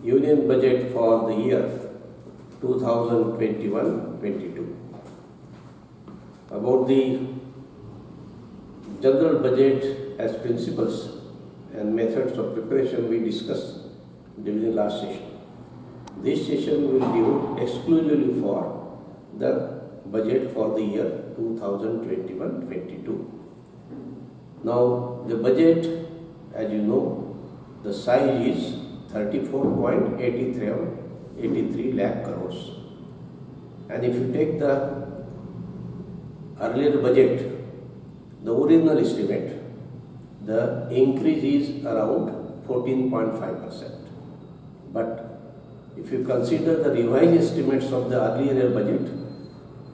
Union Budget for the year 2021-22. About the general budget as principles and methods of preparation we discussed during the last session. This session will be devoted exclusively for the budget for the year 2021-22. Now the budget, as you know, the size is 34.83 lakh crores. And if you take the earlier budget, the original estimate, the increase is around 14.5%. But if you consider the revised estimates of the earlier budget,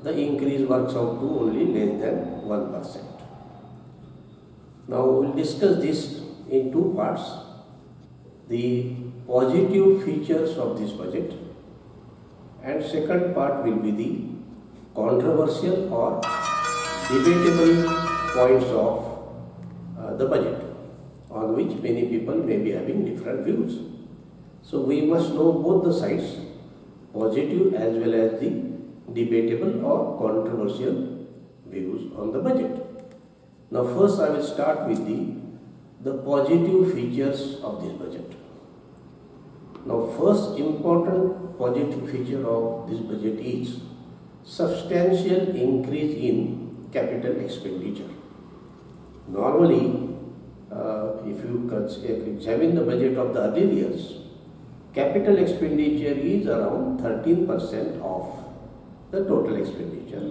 the increase works out to only less than 1%. Now we will discuss this in two parts. The positive features of this budget, and second part will be the controversial or debatable points of the budget, on which many people may be having different views. So we must know both the sides, positive as well as the debatable or controversial views on the budget. Now first I will start with the positive features of this budget. Now first important positive feature of this budget is substantial increase in capital expenditure. Normally, if you examine the budget of the earlier years, capital expenditure is around 13% of the total expenditure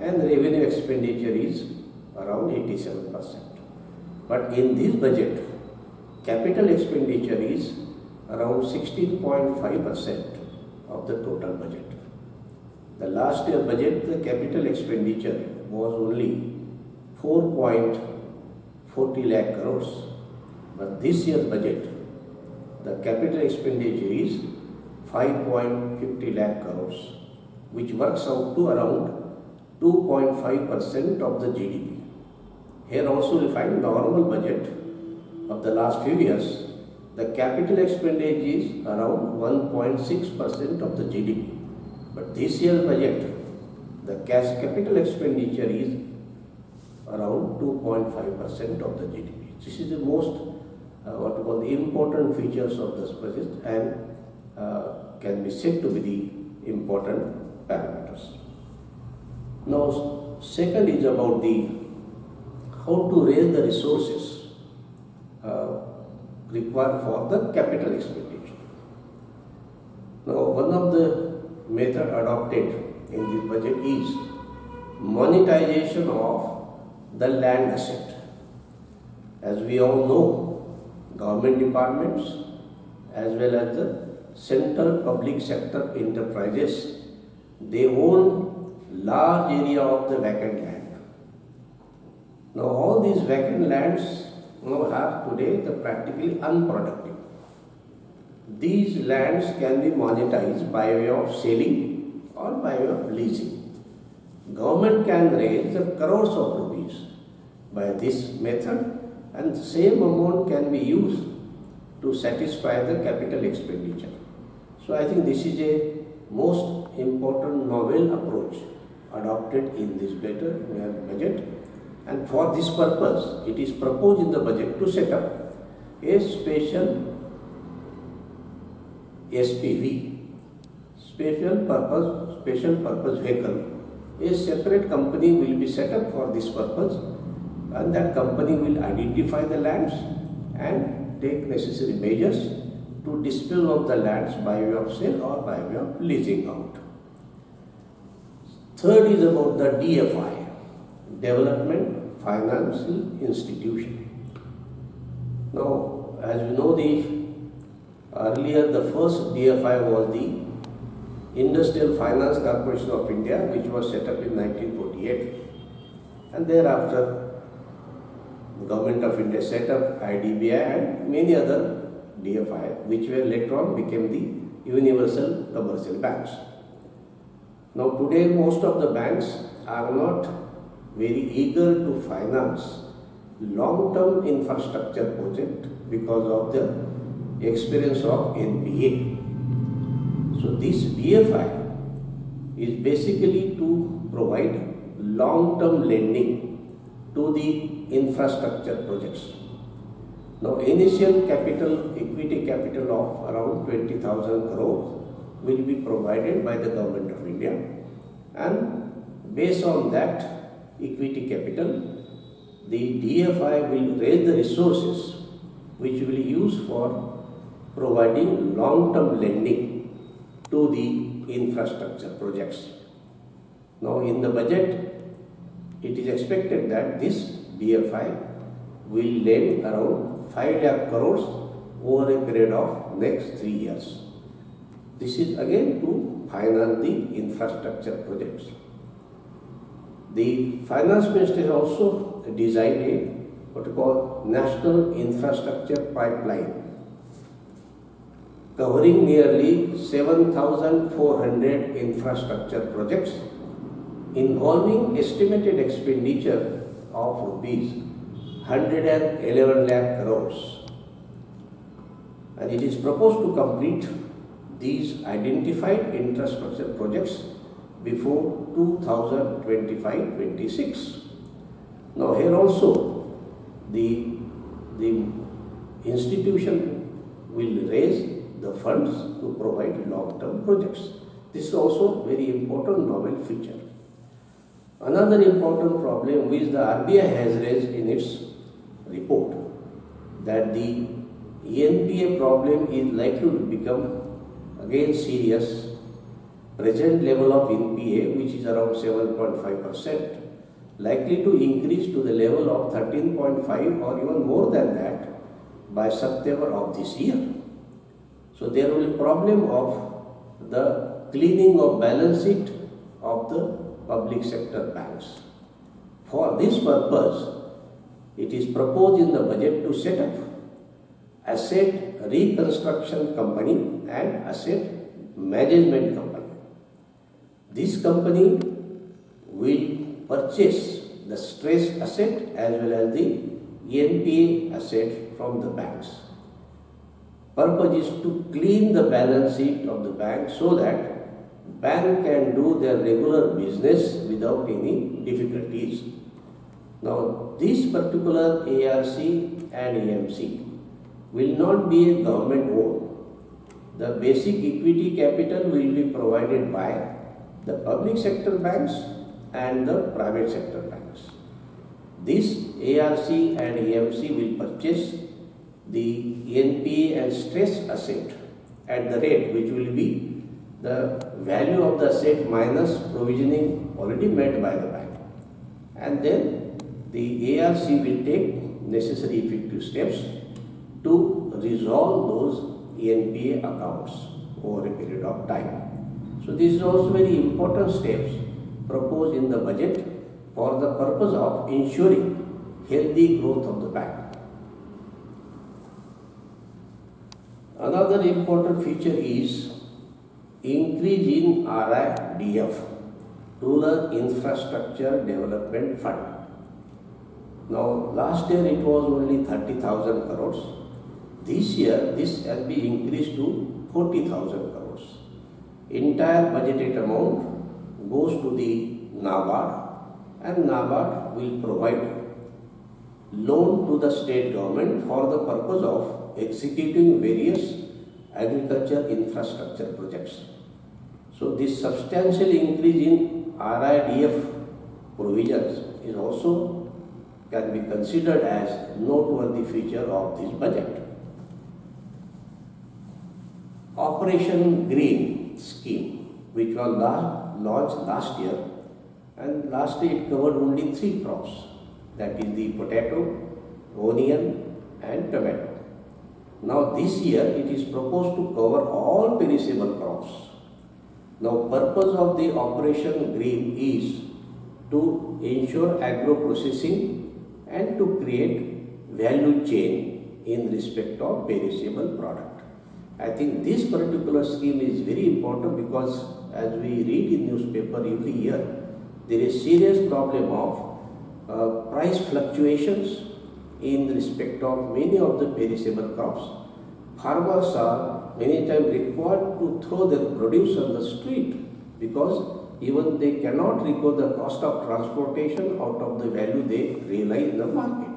and revenue expenditure is around 87%. But in this budget, capital expenditure is around 16.5% of the total budget. The last year budget, the capital expenditure was only 4.40 lakh crores. But this year's budget, the capital expenditure is 5.50 lakh crores, which works out to around 2.5% of the GDP. Here also we find normal budget of the last few years. The capital expenditure is around 1.6% of the GDP. But this year's budget, the cash capital expenditure is around 2.5% of the GDP. This is the most the important features of this budget and can be said to be the important parameters. Now, second is about how to raise the resources required for the capital expenditure. Now, one of the method adopted in this budget is monetization of the land asset. As we all know, government departments as well as the central public sector enterprises, they own large area of the vacant land. Now all these vacant lands are today practically unproductive. These lands can be monetized by way of selling or by way of leasing. Government can raise crores of rupees by this method, and the same amount can be used to satisfy the capital expenditure. So I think this is a most important novel approach adopted in this budget, and for this purpose it is proposed in the budget to set up a special SPV, special purpose vehicle. A separate company will be set up for this purpose, and that company will identify the lands and take necessary measures to dispose of the lands by way of sale or by way of leasing out. Third is about the DFI, Development Financial Institution. Now, as you know, earlier the first DFI was the Industrial Finance Corporation of India, which was set up in 1948, and thereafter the Government of India set up IDBI and many other DFI, which were later on became the Universal Commercial Banks. Now today most of the banks are not very eager to finance long-term infrastructure project because of the experience of NPA. So this DFI is basically to provide long-term lending to the infrastructure projects. Now initial capital, equity capital of around 20,000 crore will be provided by the Government of India, and based on that equity capital, the DFI will raise the resources which will be used for providing long-term lending to the infrastructure projects. Now in the budget, it is expected that this DFI will lend around 5 lakh crores over a period of next 3 years. This is again to finance the infrastructure projects. The Finance Minister has also designed a what we call National Infrastructure Pipeline covering nearly 7,400 infrastructure projects involving estimated expenditure of rupees 111 lakh crores, and it is proposed to complete these identified infrastructure projects before 2025-26. Now here also the institution will raise the funds to provide long-term projects. This is also very important novel feature. Another important problem which the RBI has raised in its report, that the NPA problem is likely to become again serious. Present level of NPA, which is around 7.5%, likely to increase to the level of 13.5 or even more than that by September of this year. So there will be a problem of the cleaning of balance sheet of the public sector banks. For this purpose, it is proposed in the budget to set up asset reconstruction company and asset management company. This company will purchase the stressed asset as well as the NPA asset from the banks. Purpose is to clean the balance sheet of the bank so that bank can do their regular business without any difficulties. Now this particular ARC and AMC will not be a government owned. The basic equity capital will be provided by the public sector banks and the private sector banks. This ARC and AMC will purchase the NPA and stress asset at the rate which will be the value of the asset minus provisioning already made by the bank, and then the ARC will take necessary effective steps to resolve those NPA accounts over a period of time. So this is also very important steps proposed in the budget for the purpose of ensuring healthy growth of the bank. Another important feature is increase in RIDF, Rural Infrastructure Development Fund. Now last year it was only 30,000 crores. This year this has been increased to 40,000 crores. Entire budgeted amount goes to the NABARD, and NABARD will provide loan to the state government for the purpose of executing various agriculture infrastructure projects. So this substantial increase in RIDF provisions is also can be considered as noteworthy feature of this budget. Operation Green scheme, which was launched last year, and last year it covered only 3 crops, that is the potato, onion and tomato. Now this year it is proposed to cover all perishable crops. Now purpose of the Operation Green is to ensure agro-processing and to create value chain in respect of perishable product. I think this particular scheme is very important because as we read in newspaper every year, there is serious problem of price fluctuations in respect of many of the perishable crops. farmers are many times required to throw their produce on the street because even they cannot recover the cost of transportation out of the value they realize in the market.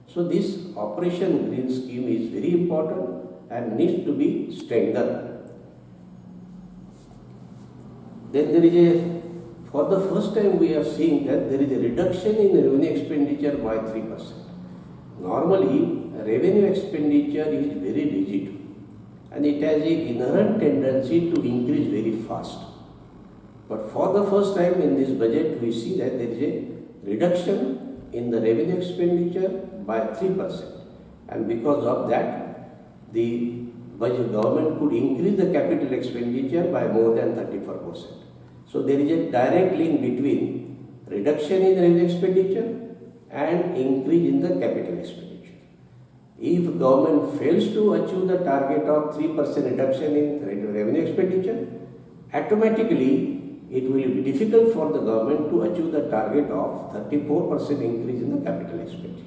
So this Operation Green scheme is very important and needs to be strengthened. Then there is for the first time we are seeing that there is a reduction in revenue expenditure by 3%. Normally, revenue expenditure is very rigid and it has an inherent tendency to increase very fast. But for the first time in this budget, we see that there is a reduction in the revenue expenditure by 3%. And because of that, the budget government could increase the capital expenditure by more than 34%. So there is a direct link between reduction in revenue expenditure and increase in the capital expenditure. If government fails to achieve the target of 3% reduction in revenue expenditure, automatically it will be difficult for the government to achieve the target of 34% increase in the capital expenditure.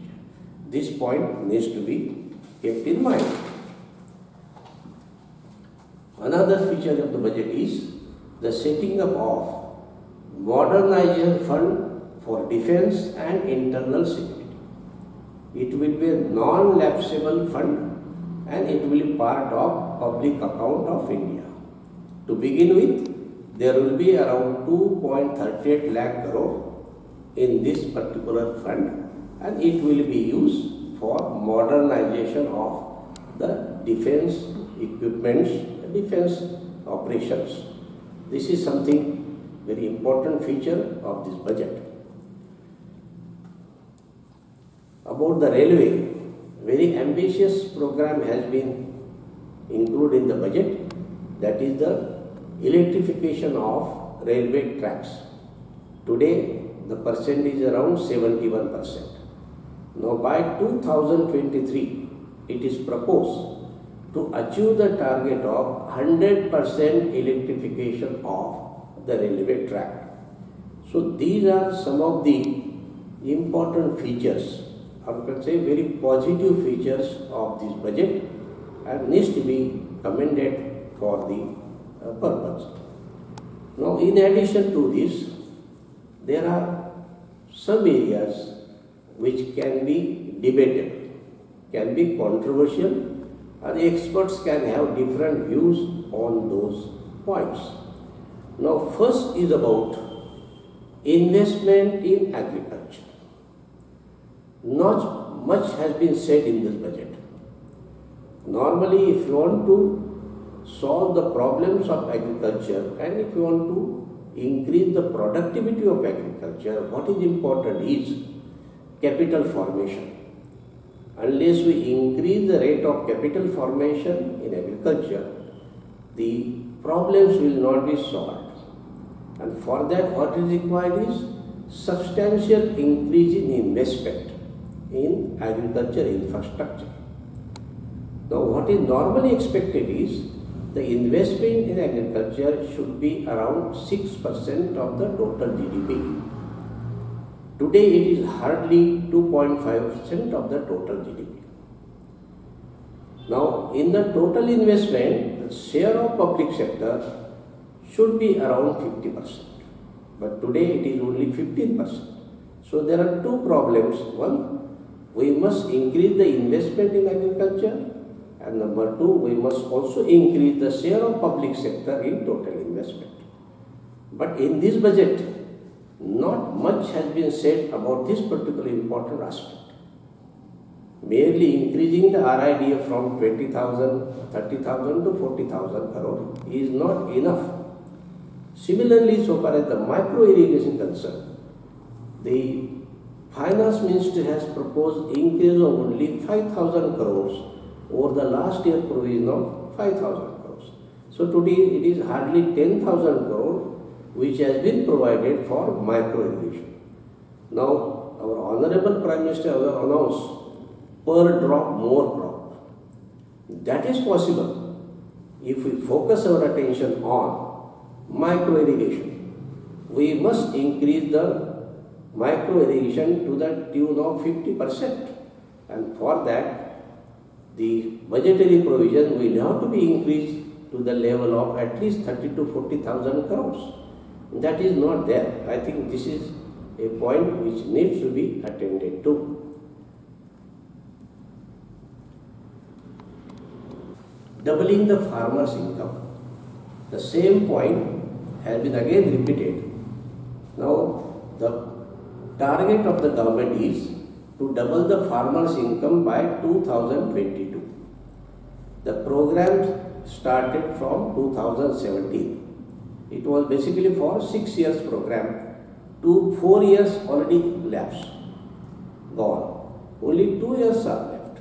This point needs to be kept in mind. Another feature of the budget is the setting up of modernization fund for defense and internal security. It will be a non-lapsable fund and it will be part of public account of India. To begin with, there will be around 2.38 lakh crore in this particular fund and it will be used for modernization of the defense equipments, defense operations. This is something very important feature of this budget. About the railway, very ambitious program has been included in the budget, that is the electrification of railway tracks. Today the percentage is around 71%. Now by 2023 it is proposed to achieve the target of 100% electrification of the railway track. So these are some of the important features, I can say very positive features of this budget and needs to be commended for the purpose. Now in addition to this, there are some areas which can be debated, can be controversial, and experts can have different views on those points. Now first is about investment in agriculture. Not much has been said in this budget. Normally, if you want to solve the problems of agriculture and if you want to increase the productivity of agriculture, what is important is capital formation. Unless we increase the rate of capital formation in agriculture, the problems will not be solved. And for that, what is required is substantial increase in investment in agriculture infrastructure. Now, what is normally expected is the investment in agriculture should be around 6% of the total GDP. Today, it is hardly 2.5% of the total GDP. Now, in the total investment, the share of public sector should be around 50%. But today, it is only 15%. So, there are two problems. One, we must increase the investment in agriculture, and number two, we must also increase the share of public sector in total investment. But in this budget, not much has been said about this particular important aspect. Merely increasing the RIDF from 20,000, 30,000 to 40,000 crore is not enough. Similarly, so far as the micro irrigation concerned, the Finance Ministry has proposed increase of only 5,000 crores over the last year provision of 5,000 crores. So today it is hardly 10,000 crore which has been provided for micro irrigation. Now our Honorable Prime Minister has announced per drop more crop. That is possible if we focus our attention on micro irrigation. We must increase the micro irrigation to the tune of 50%, and for that the budgetary provision will have to be increased to the level of at least 30 to 40,000 crores. That is not there. I think this is a point which needs to be attended to. Doubling the farmer's income. The same point has been again repeated. Now, the target of the government is to double the farmer's income by 2022. The program started from 2017. It was basically for 6 years program. 4 years already lapsed, gone. Only 2 years are left.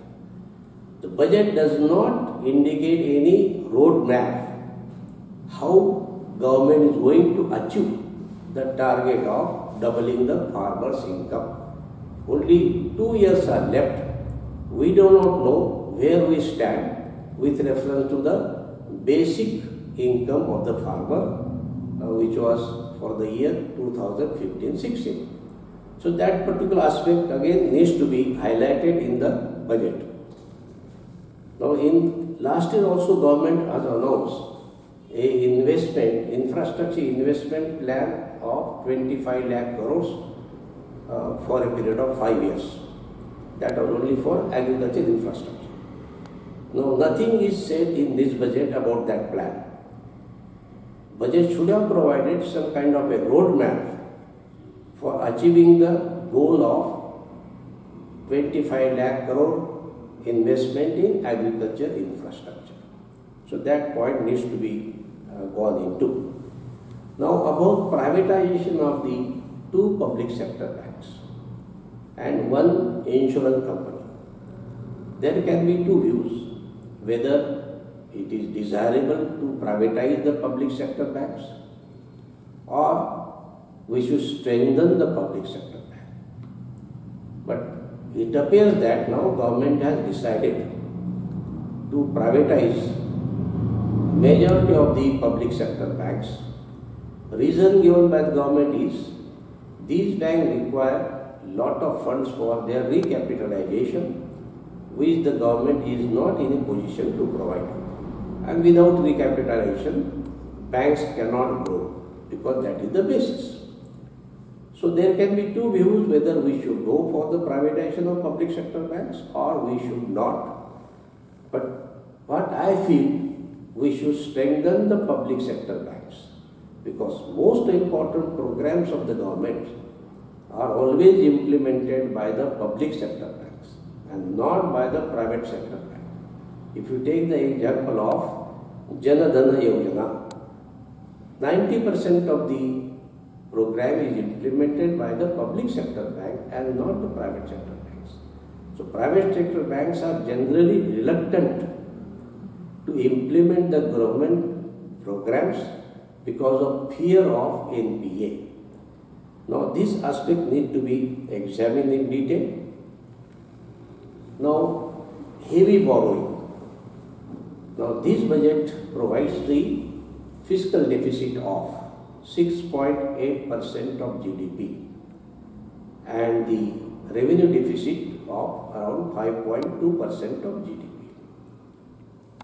The budget does not indicate any roadmap how government is going to achieve the target of doubling the farmer's income. Only 2 years are left. We do not know where we stand with reference to the basic income of the farmer, which was for the year 2015-16. So that particular aspect again needs to be highlighted in the budget. Now in last year also government has announced a infrastructure investment plan of 25 lakh crores for a period of 5 years. That was only for agriculture infrastructure. Now nothing is said in this budget about that plan. Budget should have provided some kind of a roadmap for achieving the goal of 25 lakh crore investment in agriculture infrastructure. So that point needs to be gone into. Now about privatization of the 2 public sector banks and 1 insurance company. There can be 2 views, whether it is desirable to privatize the public sector banks or we should strengthen the public sector bank. But it appears that now government has decided to privatize majority of the public sector banks. Reason given by the government is these banks require lot of funds for their recapitalization, which the government is not in a position to provide. And without recapitalization, banks cannot grow because that is the basis. So there can be 2 views whether we should go for the privatization of public sector banks or we should not. But what I feel, we should strengthen the public sector banks because most important programs of the government are always implemented by the public sector banks and not by the private sector banks. If you take the example of Jana Dhan Yojana, 90% of the program is implemented by the public sector bank and not the private sector banks. So private sector banks are generally reluctant to implement the government programs because of fear of NPA. Now this aspect needs to be examined in detail. Now heavy borrowing. Now this budget provides the fiscal deficit of 6.8% of GDP and the revenue deficit of around 5.2% of GDP.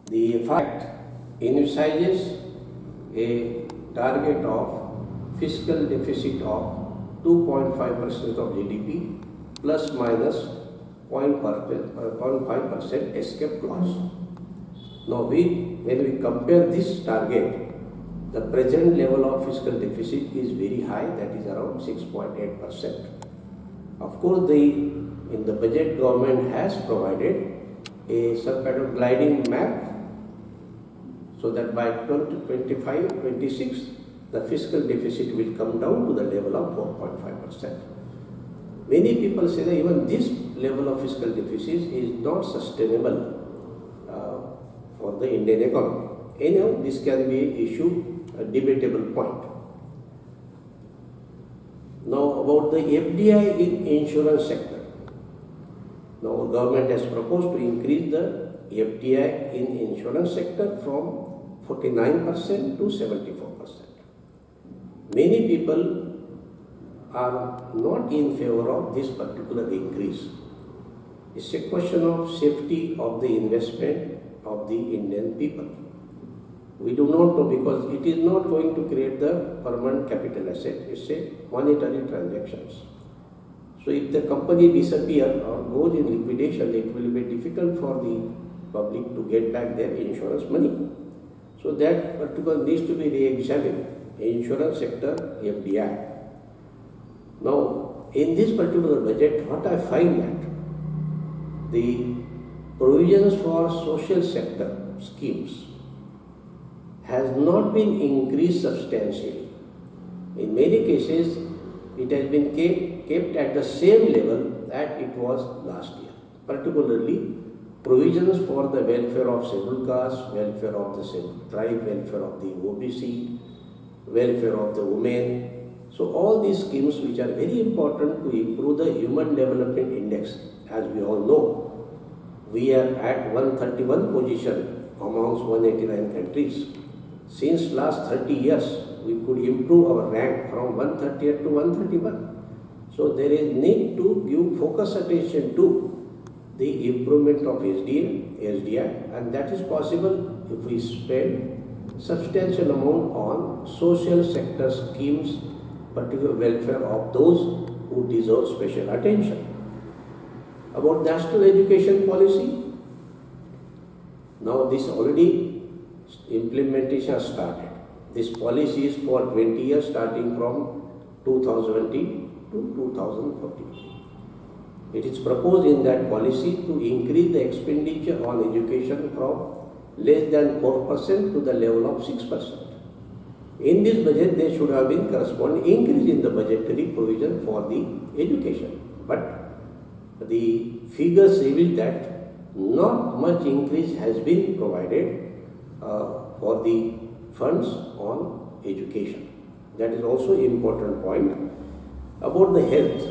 The fact envisages a target of fiscal deficit of 2.5% of GDP plus minus 0.5% escape clause. Now when we compare this target, the present level of fiscal deficit is very high, that is around 6.8%. Of course, in the budget government has provided some kind of gliding map so that by 2025-26 the fiscal deficit will come down to the level of 4.5%. Many people say that even this level of fiscal deficit is not sustainable for the Indian economy. Anyhow, this can be an issue, a debatable point. Now about the FDI in insurance sector. Now government has proposed to increase the FDI in insurance sector from 49% to 74%. Many people are not in favor of this particular increase. It's a question of safety of the investment of the Indian people. We do not know because it is not going to create the permanent capital asset. It's a monetary transactions. So if the company disappears or goes in liquidation, it will be difficult for the public to get back their insurance money. So that particular needs to be re-examined. Insurance sector, FDI. Now, in this particular budget, what I find that the provisions for social sector schemes has not been increased substantially. In many cases, it has been kept at the same level that it was last year. Particularly, provisions for the welfare of scheduled castes, welfare of the scheduled tribe, welfare of the OBC, welfare of the women. So all these schemes which are very important to improve the Human Development Index. As we all know, we are at 131 position amongst 189 countries. Since last 30 years, we could improve our rank from 130 to 131. So there is need to give focus attention to the improvement of SDI, and that is possible if we spend substantial amount on social sector schemes, particular welfare of those who deserve special attention. About national education policy, now this already implementation has started. This policy is for 20 years starting from 2020 to 2040. It is proposed in that policy to increase the expenditure on education from less than 4% to the level of 6%. In this budget, there should have been corresponding increase in the budgetary provision for the education. But the figures reveal that not much increase has been provided for the funds on education. That is also an important point. About the health,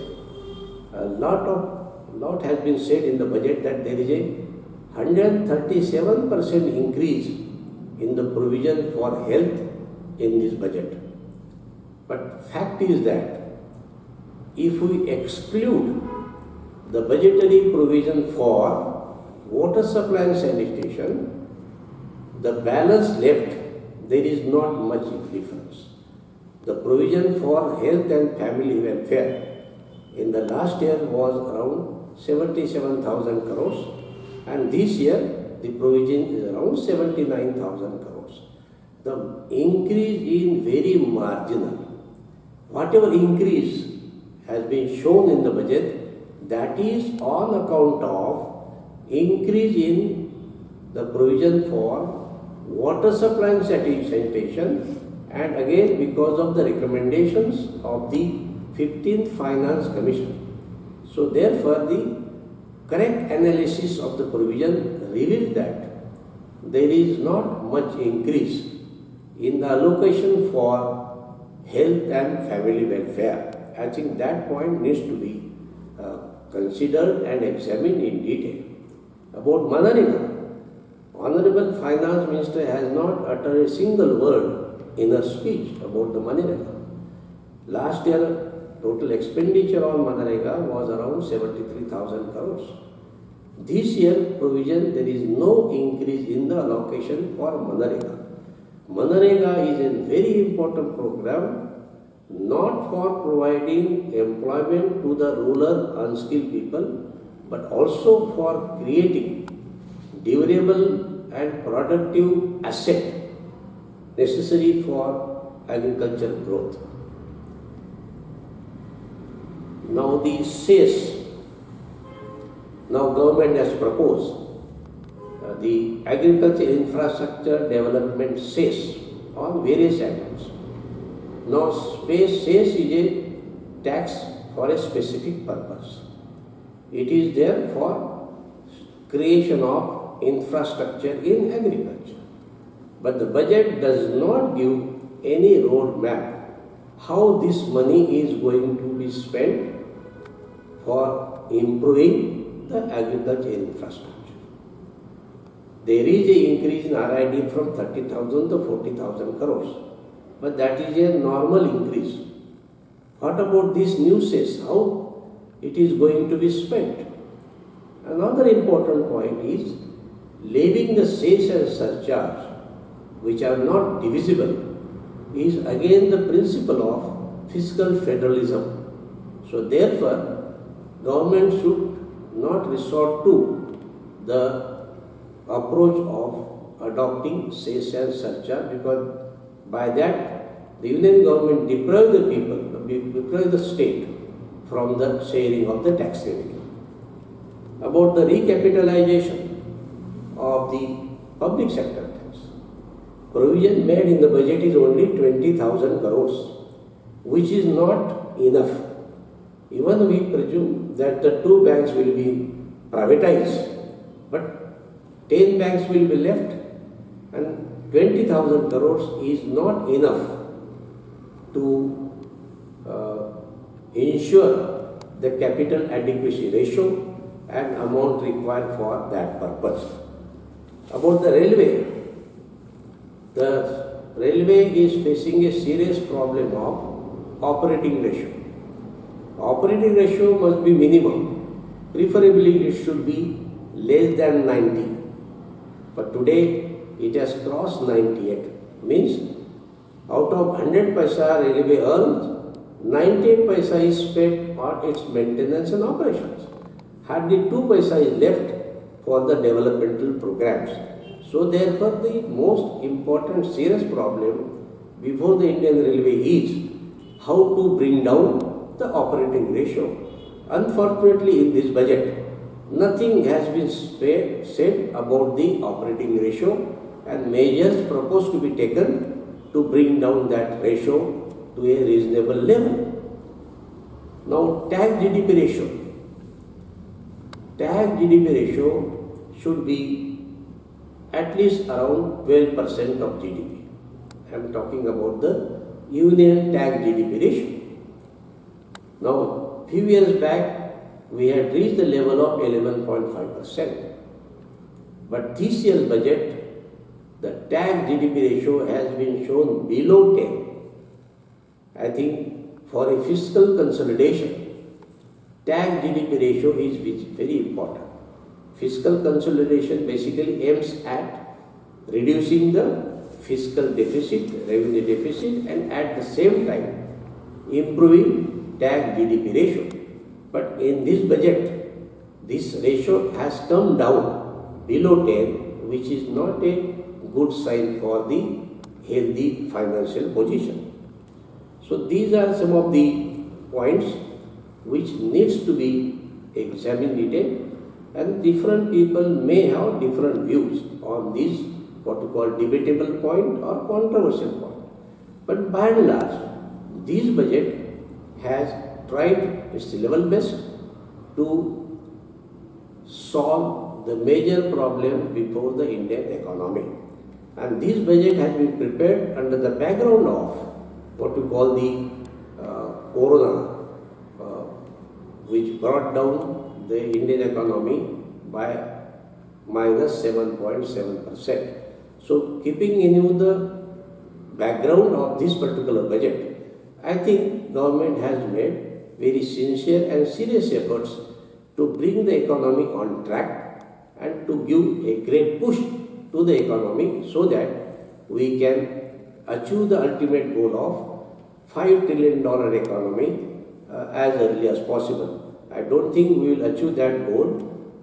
a lot has been said in the budget that there is a 137% increase in the provision for health in this budget. But fact is that if we exclude the budgetary provision for water supply and sanitation, the balance left, there is not much difference. The provision for health and family welfare in the last year was around 77,000 crores, and this year the provision is around 79,000 crores. The increase is very marginal. Whatever increase has been shown in the budget, that is on account of increase in the provision for water supply and sanitation, and again because of the recommendations of the 15th Finance Commission. So therefore the correct analysis of the provision reveals that there is not much increase in the allocation for health and family welfare. I think that point needs to be considered and examined in detail. About MNREGA, Honorable Finance Minister has not uttered a single word in her speech about the MNREGA. Last year, total expenditure on MNREGA was around 73,000 crores. This year provision, there is no increase in the allocation for MNREGA. MNREGA is a very important program, not for providing employment to the rural unskilled people, but also for creating durable and productive asset necessary for agricultural growth. Now the cess, now government has proposed the agriculture infrastructure development cess on various items. Now cess is a tax for a specific purpose. It is there for creation of infrastructure in agriculture. But the budget does not give any roadmap how this money is going to be spent for improving the agriculture infrastructure. There is an increase in RID from 30,000 to 40,000 crores, but that is a normal increase. What about this new cess? How it is going to be spent? Another important point is levying the cess and surcharge, which are not divisible, is again the principle of fiscal federalism. So therefore, government should not resort to the approach of adopting cess and surcharge, because by that the union government deprive the people, deprive the state from the sharing of the tax revenue. About the recapitalization of the public sector tax, provision made in the budget is only 20,000 crores, which is not enough. Even we presume that the 2 banks will be privatized, but 10 banks will be left, and 20,000 crores is not enough to ensure the capital adequacy ratio and amount required for that purpose. About the railway is facing a serious problem of operating ratio. Operating ratio must be minimum, preferably it should be less than 90. But today it has crossed 98, means out of 100 paisa railway earns, 98 paisa is spent on its maintenance and operations. Hardly 2 paisa is left for the developmental programs. So therefore the most important serious problem before the Indian Railway is how to bring down the operating ratio. Unfortunately, in this budget, nothing has been said about the operating ratio, and measures proposed to be taken to bring down that ratio to a reasonable level. Now, tax GDP ratio. Tax GDP ratio should be at least around 12% of GDP. I am talking about the union tax GDP ratio. Now, few years back, we had reached the level of 11.5%. But this year's budget, the tax GDP ratio has been shown below 10. I think for a fiscal consolidation, tax GDP ratio is very important. Fiscal consolidation basically aims at reducing the fiscal deficit, revenue deficit, and at the same time improving tax GDP ratio. But in this budget, this ratio has come down below 10, which is not a good sign for the healthy financial position. So these are some of the points which needs to be examined detail, and different people may have different views on this, what we call debatable point or controversial point. But by and large, this budget has tried its level best to solve the major problem before the Indian economy. And this budget has been prepared under the background of what we call the corona, which brought down the Indian economy by minus 7.7%. So keeping in view the background of this particular budget, I think government has made very sincere and serious efforts to bring the economy on track and to give a great push to the economy so that we can achieve the ultimate goal of $5 trillion economy as early as possible. I don't think we will achieve that goal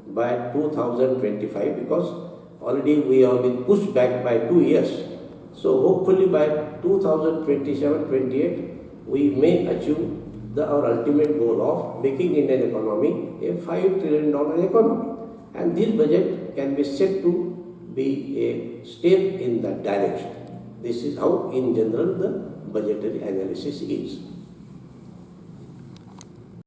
by 2025 because already we have been pushed back by 2 years. So hopefully by 2027-28 we may achieve our ultimate goal of making Indian economy a $5 trillion economy. And this budget can be said to be a step in that direction. This is how in general the budgetary analysis is.